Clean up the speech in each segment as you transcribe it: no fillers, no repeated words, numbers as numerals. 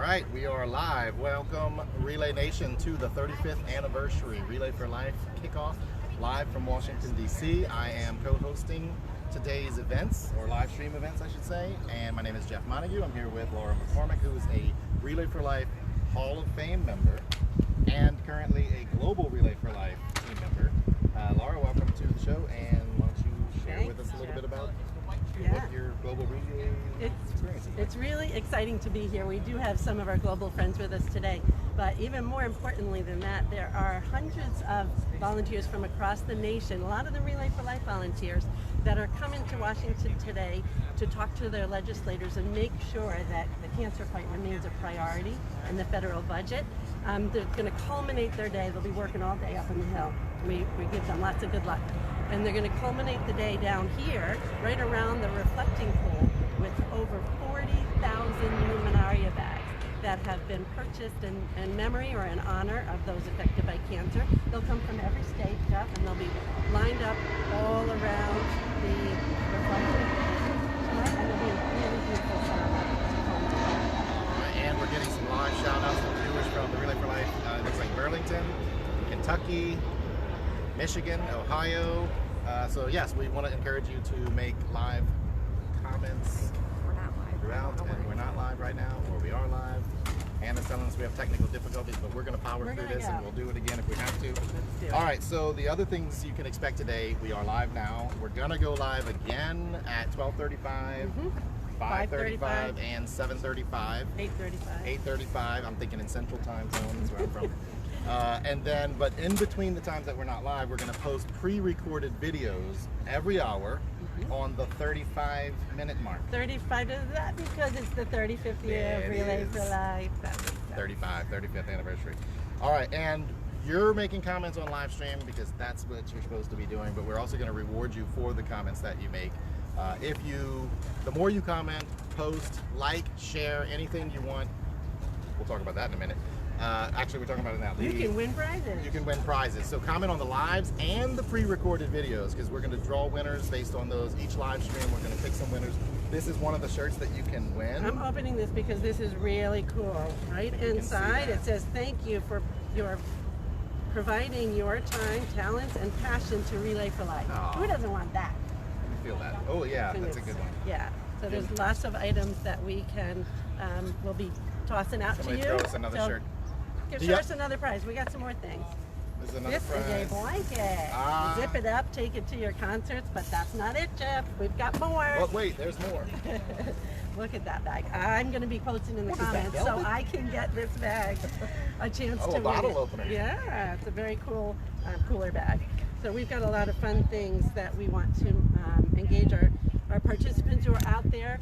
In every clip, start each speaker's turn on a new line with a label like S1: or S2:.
S1: right, we are live. Welcome, Relay Nation, to the 35th anniversary Relay for Life kickoff, live from Washington, D.C. I am co-hosting today's events, or live stream events, I should say, and my name is Jeff Montague. I'm here with Laura McCormick, who is a Relay for Life Hall of Fame member and currently a Global Relay for Life team member. Laura, welcome to the show, and why don't you share with us a little bit about what your global relay experience is like.
S2: It's really exciting to be here. We do have some of our global friends with us today, but even more importantly than that, there are hundreds of volunteers from across the nation, a lot of the Relay for Life volunteers, that are coming to Washington today to talk to their legislators and make sure that the cancer fight remains a priority in the federal budget. They're going to culminate their day. They'll be working all day up on the Hill. We give them lots of good luck. And they're going to culminate the day down here, right around the reflecting pool, with over 40,000 luminaria bags that have been purchased in memory or in honor of those affected by cancer. They'll come from every state, Jeff, and they'll be lined up all around the reflecting pool. And it'll be a really beautiful ceremony.
S1: And we're getting some live shout-outs from viewers from the Relay for Life. It looks like Burlington, Kentucky, Michigan, Ohio. So yes, we want to encourage you to make live comments.
S3: We're not live.
S1: Throughout, and we're not live right now, or we are live. Hannah's telling us we have technical difficulties, but we're going to power through this, and we'll do it again if we have to.
S2: Let's do it.
S1: All right, so the other things you can expect today, we are live now. We're going to go live again at 12:35, 5:35, and 7:35.
S2: 8:35.
S1: 8:35. I'm thinking in Central Time Zone. That's where I'm from. And then, but in between the times that we're not live, we're going to post pre-recorded videos every hour on the 35-minute mark.
S2: 35, is that because it's the 35th year of Relay for Life?
S1: 35th anniversary. All right, and you're making comments on live stream because that's what you're supposed to be doing, but we're also going to reward you for the comments that you make. The more you comment, post, like, share, anything you want, we'll talk about that in a minute. Actually, we're talking about it now.
S2: You can win prizes.
S1: You can win prizes. So comment on the lives and the pre-recorded videos, because we're going to draw winners based on those. Each live stream, we're going to pick some winners. This is one of the shirts that you can win.
S2: I'm opening this because this is really cool. Right inside, it says, "Thank you for providing your time, talents, and passion to Relay for Life."
S1: Aww.
S2: Who doesn't want that?
S1: Feel that. Oh yeah, that's a good one.
S2: Yeah. So there's lots of items that we can, we'll be tossing out
S1: Somebody
S2: to you.
S1: throw us another shirt.
S2: Show us another prize. We got some more things.
S1: This is another
S2: This
S1: prize.
S2: is a blanket. You zip it up, take it to your concerts, but that's not it, Jeff. We've got more.
S1: Well, wait, there's more.
S2: Look at that bag. I'm going to be posting in the comments so I can get this bag a chance to win.
S1: A bottle opener.
S2: Yeah, it's a very cool cooler bag. So we've got a lot of fun things that we want to engage our participants who are out there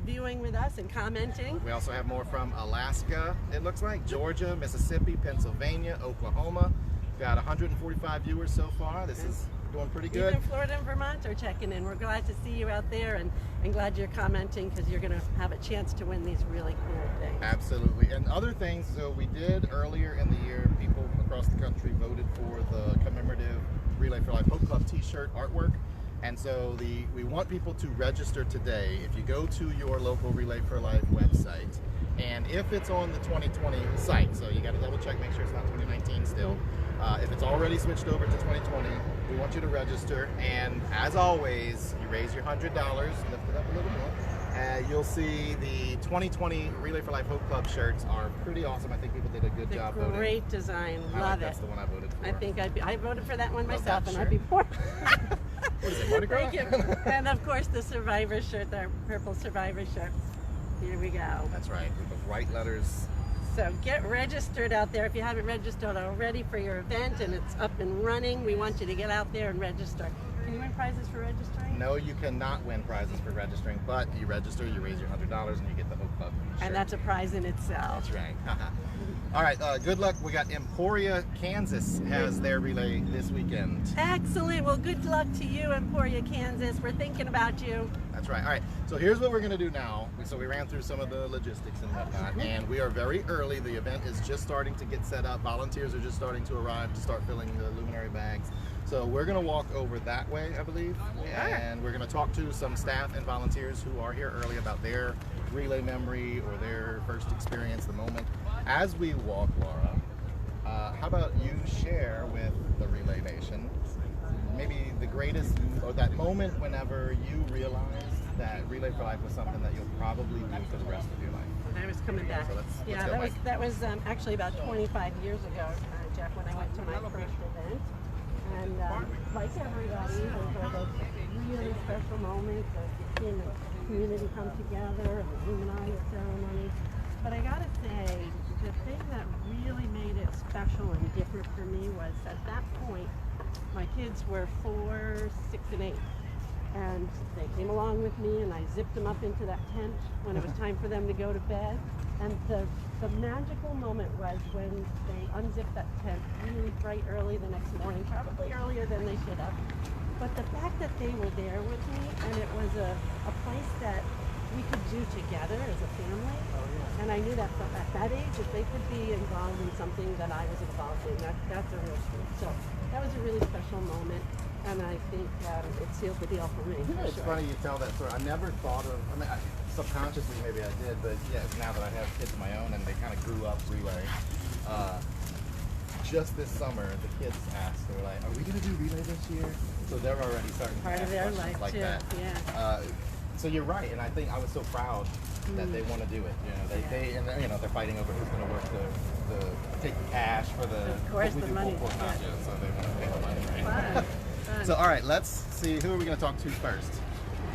S2: viewing with us and commenting.
S1: We also have more from Alaska, it looks like, Georgia, Mississippi, Pennsylvania, Oklahoma. We've got 145 viewers so far. This is doing pretty good.
S2: Even Florida and Vermont are checking in. We're glad to see you out there and glad you're commenting, because you're going to have a chance to win these really cool things.
S1: Absolutely. And other things, so we did earlier in the year, people across the country voted for the commemorative Relay for Life Hope Club t-shirt artwork. And so we want people to register today. If you go to your local Relay for Life website, and if it's on the 2020 site, so you got to double check, make sure it's not 2019 still. If it's already switched over to 2020, we want you to register. And as always, you raise your $100, lift it up a little more. You'll see the 2020 Relay for Life Hope Club shirts are pretty awesome. I think people did a good job voting.
S2: Great design. Love it.
S1: That's the one I voted for.
S2: I think I voted for that one
S1: Love
S2: myself,
S1: that
S2: and I'd be poor.
S1: What is it, Mardi Gras?
S2: Thank you. And of course the Survivor shirt, the purple Survivor shirt. Here we go.
S1: That's right, with the bright letters.
S2: So get registered out there if you haven't registered already for your event and it's up and running. We want you to get out there and register. Can you win prizes for registering?
S1: No, you cannot win prizes for registering, but you register, you raise your $100, and you get the Hope Club shirt.
S2: And that's a prize in itself.
S1: That's right. All right, good luck. We got Emporia, Kansas has their relay this weekend.
S2: Excellent. Well, good luck to you, Emporia, Kansas. We're thinking about you.
S1: That's right. All right, so here's what we're going to do now. So we ran through some of the logistics and whatnot, and we are very early. The event is just starting to get set up. Volunteers are just starting to arrive to start filling the luminary bags. So we're going to walk over that way, I believe, and we're going to talk to some staff and volunteers who are here early about their relay memory or their first experience, the moment. As we walk, Laura, how about you share with the Relay Nation maybe the greatest, or that moment whenever you realized that Relay for Life was something that you'll probably do for the rest of your life?
S2: I was coming back.
S1: So let's
S2: yeah,
S1: go,
S2: that was actually about 25 years ago, Jeff, when I went to my first event. And like everybody, those are those really special moments of seeing the community come together and the Illuminati ceremony. But I gotta say, the thing that really made it special and different for me was at that point, my kids were 4, 6, and 8. And they came along with me, and I zipped them up into that tent when it was time for them to go to bed. And the magical moment was when they unzipped that tent really bright early the next morning, probably earlier than they should have. But the fact that they were there with me, and it was a place that we could do together as a family. And I knew that at that age, if they could be involved in something that I was involved in, that's a real treat. So that was a really special moment. And I think it sealed the deal for me.
S1: It's funny you tell that story. I never thought of, subconsciously maybe I did, but yeah, now that I have kids of my own and they kind of grew up relay, just this summer the kids asked, they were like, are we going to do relay this year? So they're already starting to
S2: part
S1: ask
S2: of their
S1: questions
S2: life
S1: like
S2: too.
S1: that.
S2: Yeah.
S1: So you're right, and I think I was so proud that they want to do it. You know, they're fighting over who's going to work the take the cash for the.
S2: Of course,
S1: we
S2: the
S1: do
S2: money.
S1: full course nachos, so they want to pay the money. Right?
S2: Fun. Fun.
S1: So all right, let's see, who are we going to talk to first?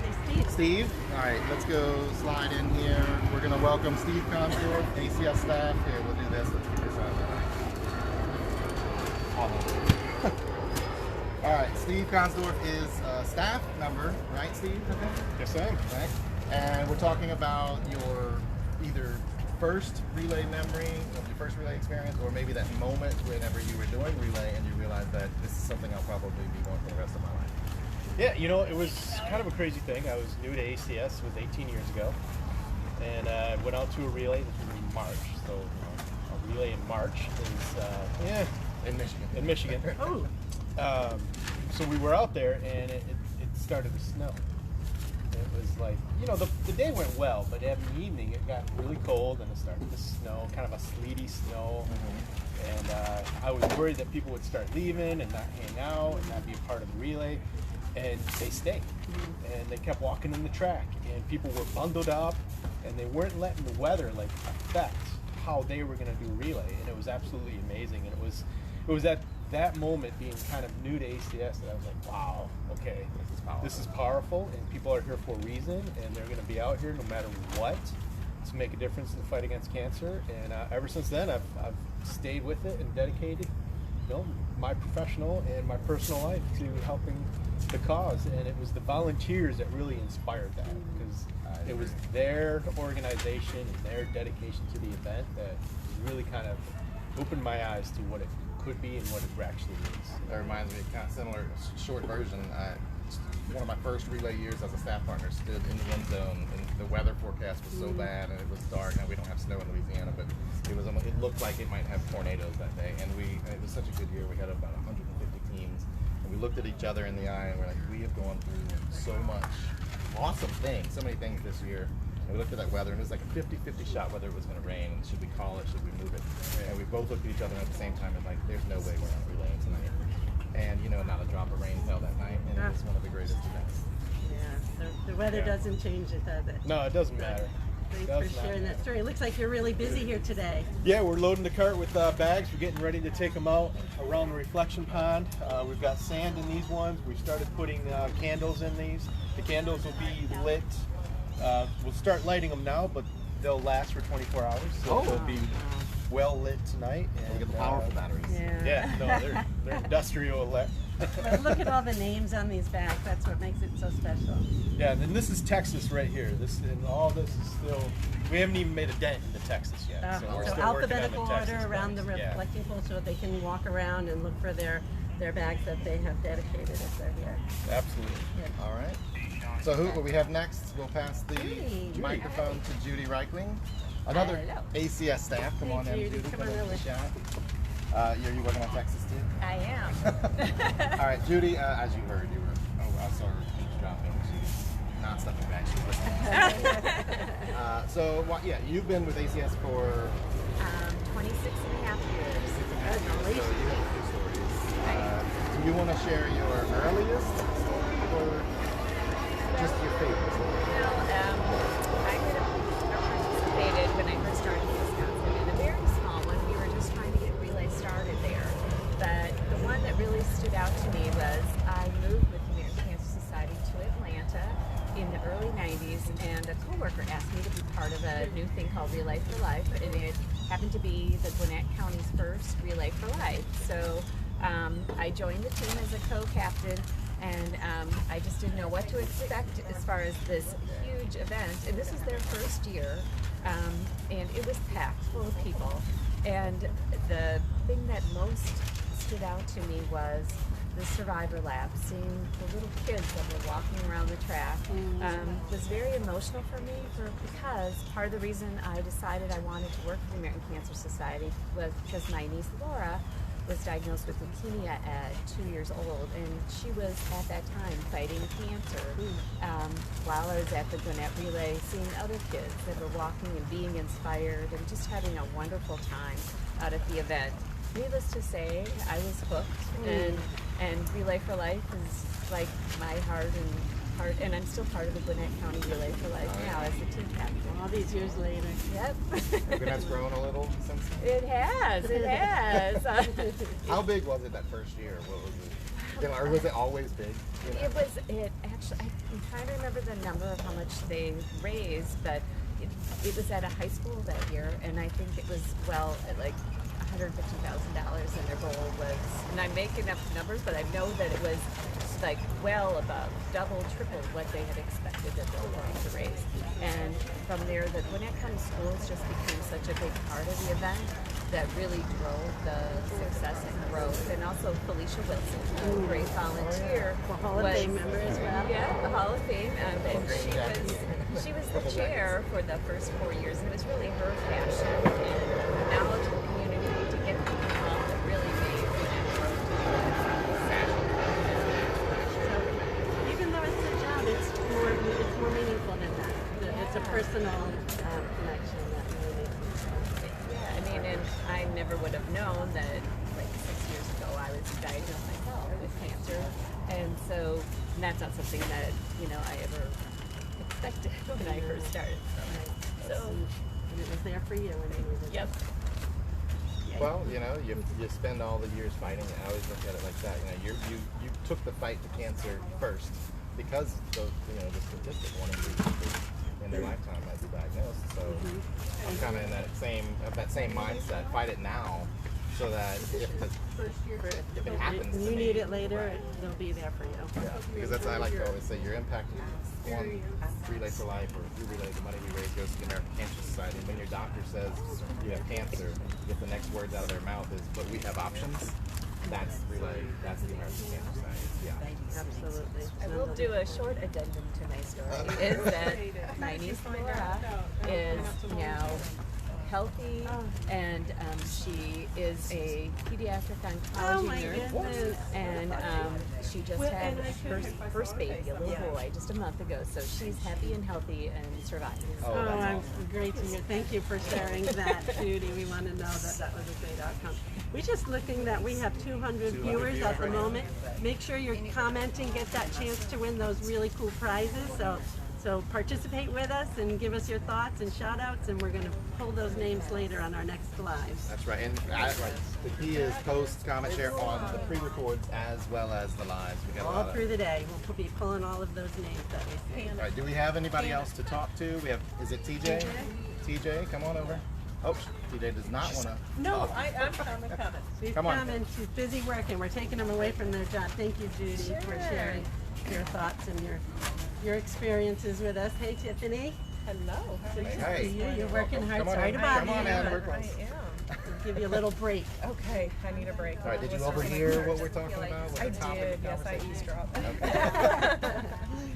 S2: Hey, Steve.
S1: Steve? All right, let's go slide in here. We're going to welcome Steve Consdorf, ACS staff. Here, we'll do this. Let's get this out of the way. All right, Steve Consdorf is a staff member, right, Steve?
S3: Yes, I am.
S1: Right? And we're talking about your either first relay memory of your first relay experience, or maybe that moment whenever you were doing relay and you realized that this is something I'll probably be doing for the rest of my life.
S3: Yeah, you know, it was kind of a crazy thing. I was new to ACS, it was 18 years ago, and I went out to a relay. This was in March, so a relay in March is
S1: In Michigan.
S3: in Michigan.
S2: Oh.
S3: So we were out there, and it started to snow. It was like, you know, the day went well, but in the evening it got really cold and it started to snow, kind of a sleety snow. And I was worried that people would start leaving and not hang out and not be a part of the relay. And they stayed. And they kept walking in the track. And people were bundled up, and they weren't letting the weather like affect how they were going to do relay. And it was absolutely amazing. And it was at that moment, being kind of new to ACS, that I was like, wow, okay, this is powerful, and people are here for a reason, and they're going to be out here no matter what to make a difference in the fight against cancer. And ever since then, I've stayed with it and dedicated, you know, my professional and my personal life to helping the cause. And it was the volunteers that really inspired that, because it was their organization and their dedication to the event that really kind of opened my eyes to what it could be and what it actually is.
S1: That reminds me, kind of similar, short version. One of my first relay years as a staff partner stood in the end zone, and the weather forecast was so bad, and it was dark. Now we don't have snow in Louisiana, but it looked like it might have tornadoes that day. And it was such a good year. We had about 150 teams, and we looked at each other in the eye, and we're like, we have gone through so much awesome things, so many things this year. And we looked at that weather, and it was like a 50-50 shot whether it was going to rain, and should we call it, should we move it? And we both looked at each other at the same time and like, there's no way we're not relaying tonight. And you know, not a drop of rain fell that night, and it was one of the greatest events.
S2: Yeah, the weather doesn't change it, does it?
S3: No, it doesn't matter.
S2: Thanks for sharing that story. It looks like you're really busy here today.
S3: Yeah, we're loading the cart with bags. We're getting ready to take them out around the reflection pond. We've got sand in these ones. We started putting candles in these. The candles will be lit. We'll start lighting them now, but they'll last for 24 hours. So they'll be well lit tonight. And
S1: We get the powerful batteries.
S3: yeah, no, they're industrial elect.
S2: But look at all the names on these bags. That's what makes it so special.
S3: Yeah, and then this is Texas right here. This and all this is still. We haven't even made a dent into Texas yet. So we're
S2: So
S3: still working on
S2: alphabetical
S3: the
S2: order
S3: Texas
S2: around the
S3: bags. Yeah.
S2: reflecting pool, so they can walk around and look for their bags that they have dedicated if they're here.
S3: Absolutely.
S2: Yeah.
S1: All right. So who will we have next? We'll pass the
S2: Judy.
S1: microphone to Judy Reichling, another
S2: Hello.
S1: ACS staff. Come
S2: Hey,
S1: on in,
S2: Judy.
S1: Judy.
S2: Come
S1: Come
S2: on
S1: in for
S2: over.
S1: the shot. You're working on Texas too?
S4: I am.
S1: All right, Judy, as you heard, I saw her eavesdropping. She's not stepping back. She's listening. Yeah, you've been with ACS for
S4: 26 and a half years.
S1: 6.5 years, so you have a few stories. Do you want to share your earliest story or just your favorite story?
S4: Well, I could have participated when I first started in Wisconsin in a very small one. We were just trying to get relay started there. But the one that really stood out to me was I moved with the American Cancer Society to Atlanta in the early 90s, and a coworker asked me to be part of a new thing called Relay for Life, and it happened to be the Gwinnett County's first Relay for Life. So I joined the team as a co-captain, and I just didn't know what to expect as far as this huge event. And this was their first year, and it was packed full of people. And the thing that most stood out to me was the survivor lab, seeing the little kids that were walking around the track was very emotional for me because part of the reason I decided I wanted to work for the American Cancer Society was because my niece Laura was diagnosed with leukemia at 2 years old, and she was at that time fighting cancer while I was at the Gwinnett Relay, seeing other kids that were walking and being inspired and just having a wonderful time out at the event. Needless to say, I was hooked, and Relay for Life is like my heart, and I'm still part of the Gwinnett County Relay for Life now as the team captain.
S2: All these years later.
S4: Yep.
S1: Gwinnett's grown a little since then?
S4: It has.
S1: How big was it that first year? What was it? Or was it always big? You know?
S4: It actually, I'm trying to remember the number of how much they raised, but it was at a high school that year, and I think it was, like $150,000, and their goal was, and I'm making up numbers, but I know that it was like well above, double, triple what they had expected that they were going to raise. And from there, the Gwinnett County Schools just became such a big part of the event that really drove the success and growth. And also Felicia Wilson, a great volunteer.
S2: A Hall of Fame member as well.
S4: Yeah, the Hall of Fame, and she was the chair for the first 4 years, and it was really her passion and knowledge of the community to get people involved that really made Gwinnett grow to be
S2: Even though it's a job, it's more meaningful than that. It's a personal connection that really makes it.
S4: Yeah, I mean, and I never would have known that like 6 years ago I was diagnosed myself with cancer, and so that's not something that I ever expected when I first started. So
S2: it was there for you when you needed it.
S4: Yep.
S1: Well, you spend all the years fighting. I always look at it like that. You took the fight to cancer first because the statistic, 1 in 3 people in their lifetime might be diagnosed. So I'm kind of in that same mindset. Fight it now, so that if it happens,
S2: and you need it later, they'll be there for you.
S1: Yeah, because that's I like to always say your impact on Relay for Life or through Relay, the money we raise goes to the American Cancer Society. And when your doctor says you have cancer, if the next words out of their mouth is, "But we have options," that's Relay. That's the American Cancer Society. Yeah.
S2: Absolutely.
S4: I will do a short addendum to my story. Is that my niece Laura is now healthy, and she is a pediatric oncology nurse, and she just had her first baby, a little boy, just a month ago. So she's happy and healthy and surviving.
S2: Oh, I'm great to hear. Thank you for sharing that, Judy. We want to know that was a great outcome. We're just looking that we have 200 viewers at the moment. Make sure you're commenting, get that chance to win those really cool prizes. So participate with us and give us your thoughts and shout outs, and we're going to pull those names later on our next lives.
S1: That's right. And the key is post, comment, share on the pre-records as well as the lives. We got
S2: All through the day. We'll be pulling all of those names that we see.
S1: All right, do we have anybody else to talk to? We have, is it TJ? TJ, come on over. Oh, TJ does not want to.
S5: No, I'm coming.
S2: She's
S1: Come on.
S2: coming. She's busy working. We're taking them away from their job. Thank you, Judy, for sharing your thoughts and your experiences with us. Hey, Tiffany.
S5: Hello.
S2: Good to
S1: Hey.
S2: see you. You're working hard.
S1: Come on
S2: Sorry
S1: in.
S2: to bother
S1: Come on
S2: you.
S1: in.
S2: but
S1: We're close.
S5: I am.
S2: we'll give you a little break.
S5: Okay, I need a break.
S1: All right, did you overhear what we're talking about? What
S5: I
S1: the topic
S5: did.
S1: of
S5: Yes, I
S1: conversation?
S5: eavesdropped.
S1: Okay.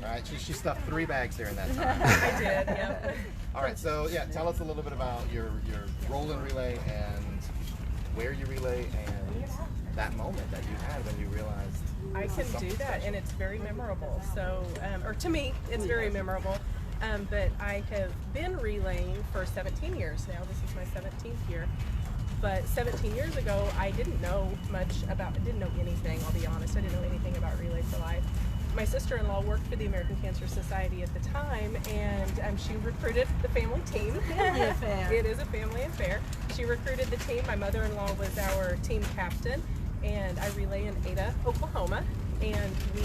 S1: All right, she stuffed 3 bags during that time.
S5: I did. Yep.
S1: All right, so yeah, tell us a little bit about your role in Relay and where you relay and that moment that you had when you realized
S5: I
S1: this
S5: can
S1: is
S5: do
S1: something
S5: that,
S1: special.
S5: and it's very memorable. So, or to me, it's very memorable. But I have been relaying for 17 years now. This is my 17th year. But 17 years ago, I didn't know didn't know anything, I'll be honest. I didn't know anything about Relay for Life. My sister-in-law worked for the American Cancer Society at the time, and she recruited the family team.
S2: Family affair.
S5: It is a family affair. She recruited the team. My mother-in-law was our team captain, and I relay in Ada, Oklahoma. And we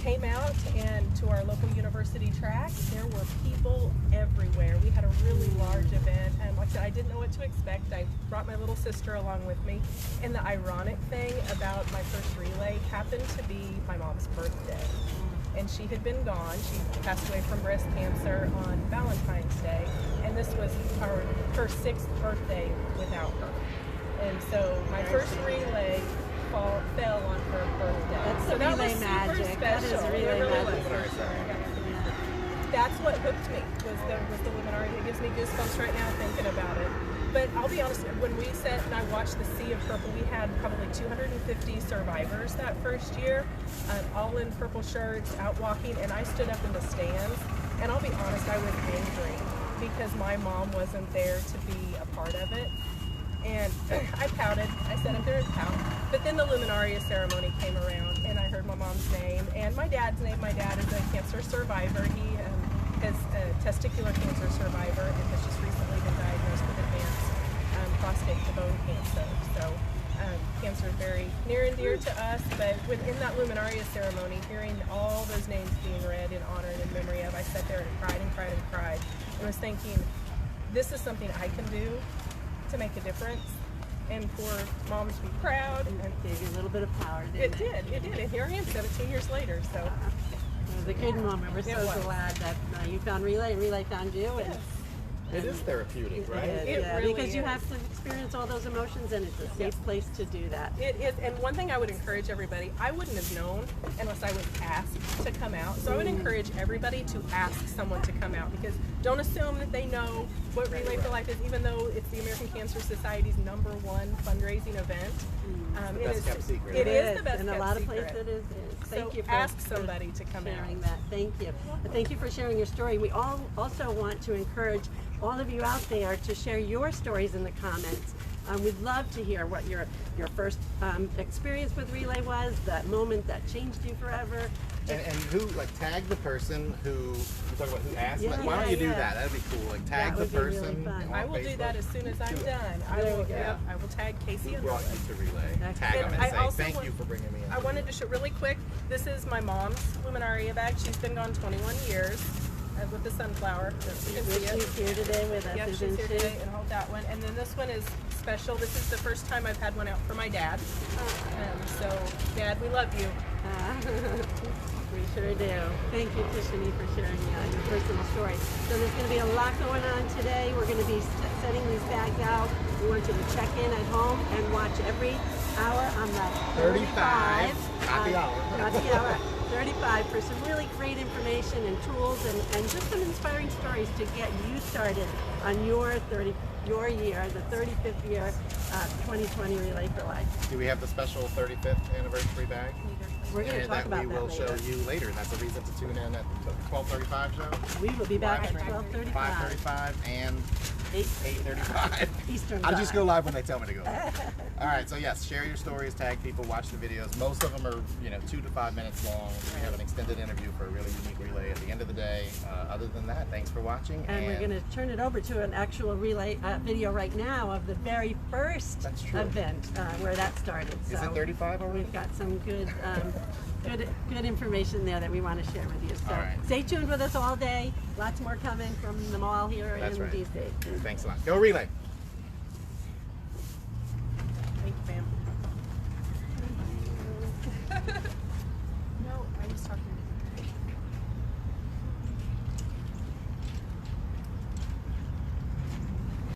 S5: came out and to our local university track. There were people everywhere. We had a really large event, and like I said, I didn't know what to expect. I brought my little sister along with me, and the ironic thing about my first relay happened to be my mom's birthday, and she had been gone. She passed away from breast cancer on Valentine's Day, and this was her 6th birthday without her. And so my first relay fell on her birthday.
S2: That's
S5: so
S2: the
S5: that
S2: relay
S5: was
S2: magic.
S5: super
S2: That is
S5: special.
S2: relay
S5: It really
S2: magic.
S5: was. That's what hooked me was the luminary. It gives me goosebumps right now thinking about it. But I'll be honest, when we sat and I watched the Sea of Purple, we had probably 250 survivors that first year, all in purple shirts, out walking, and I stood up in the stands. And I'll be honest, I was angry because my mom wasn't there to be a part of it. And I pouted. I said I'm going to pout. But then the Luminaria ceremony came around, and I heard my mom's name and my dad's name. My dad is a cancer survivor. He is a testicular cancer survivor and has just recently been diagnosed with advanced prostate to bone cancer. So cancer is very near and dear to us. But within that Luminaria ceremony, hearing all those names being read in honor and in memory of, I sat there and cried and cried and cried. And was thinking, this is something I can do to make a difference and for mom to be proud. And
S2: Gave you a little bit of power,
S5: it
S2: didn't it?
S5: did, and here I am 17 years later. So
S2: It was a good moment. We're
S5: It
S2: so
S5: was.
S2: glad that you found Relay and Relay found you. And
S5: yes.
S1: It is therapeutic, right?
S2: It is,
S5: It
S2: yeah,
S5: really
S2: because you
S5: is.
S2: have to experience all those emotions, and it's a safe place to do that.
S5: It is, and one thing I would encourage everybody, I wouldn't have known unless I was asked to come out. So I would encourage everybody to ask someone to come out, because don't assume that they know what Relay for Life is, even though it's the American Cancer Society's #1 fundraising event.
S1: the best kept secret,
S5: It
S1: right?
S5: is the best
S2: in a
S5: kept
S2: lot of
S5: secret.
S2: places it is. Thank
S5: So
S2: you for
S5: ask somebody to come
S2: sharing
S5: out.
S2: that. Thank you. And thank you for sharing your story. We all also want to encourage all of you out there to share your stories in the comments. We'd love to hear what your first experience with Relay was, that moment that changed you forever.
S1: And who, like, tag the person who, you talk about who asked,
S2: Yeah,
S1: like, why don't you do
S2: yeah.
S1: that? That'd be cool. Like, tag
S2: That
S1: the
S2: would be really
S1: person
S2: fun.
S1: on
S5: I will do
S1: Facebook.
S5: that as soon as I'm
S1: Do it.
S5: done. I
S2: There
S5: will.
S2: we go.
S5: Yep, I will tag Casey
S1: Who
S5: and
S1: brought
S5: Roland.
S1: you to Relay?
S2: Excellent.
S1: Tag them
S5: And
S1: and
S5: I
S1: say,
S5: also
S1: thank
S5: want-
S1: you for bringing me in.
S5: I wanted to show really quick. This is my mom's Luminaria bag. She's been gone 21 years with the sunflower. You can see it.
S2: She's here today with us,
S5: Yep, she's
S2: isn't
S5: here
S2: she?
S5: today, and hold that one. And then this one is special. This is the first time I've had one out for my dad. So, Dad, we love you.
S2: We sure do. Thank you, Tiffany, for sharing your personal story. So there's going to be a lot going on today. We're going to be setting these bags out. We want you to check in at home and watch every hour on the
S1: 35. Not the hour.
S2: Not the hour. 35 for some really great information and tools and just some inspiring stories to get you started on your year, the 35th year 2020 Relay for Life.
S1: Do we have the special 35th anniversary bag?
S2: We're going to
S1: And
S2: talk
S1: that
S2: about
S1: we
S2: that
S1: will
S2: later.
S1: show you later. That's a reason to tune in at the 12:35 show.
S2: We will be back at
S5: 5:35.
S2: 12:35.
S1: 5:35 and 8:35.
S2: Eastern
S1: I'll just
S2: time.
S1: go live when they tell me to go live. All right, so yes, share your stories, tag people, watch the videos. Most of them are, 2 to 5 minutes long. We have an extended interview for a really unique relay at the end of the day. Other than that, thanks for watching.
S2: And we're going to turn it over to an actual relay video right now of the very first
S1: That's true.
S2: event where that started.
S1: Is it 35 already?
S2: We've got some good information there that we want to share with you. So
S1: All right.
S2: stay tuned with us all day. Lots more coming from the mall here
S1: That's
S2: in
S1: right.
S2: DC.
S1: Thanks a lot. Go relay.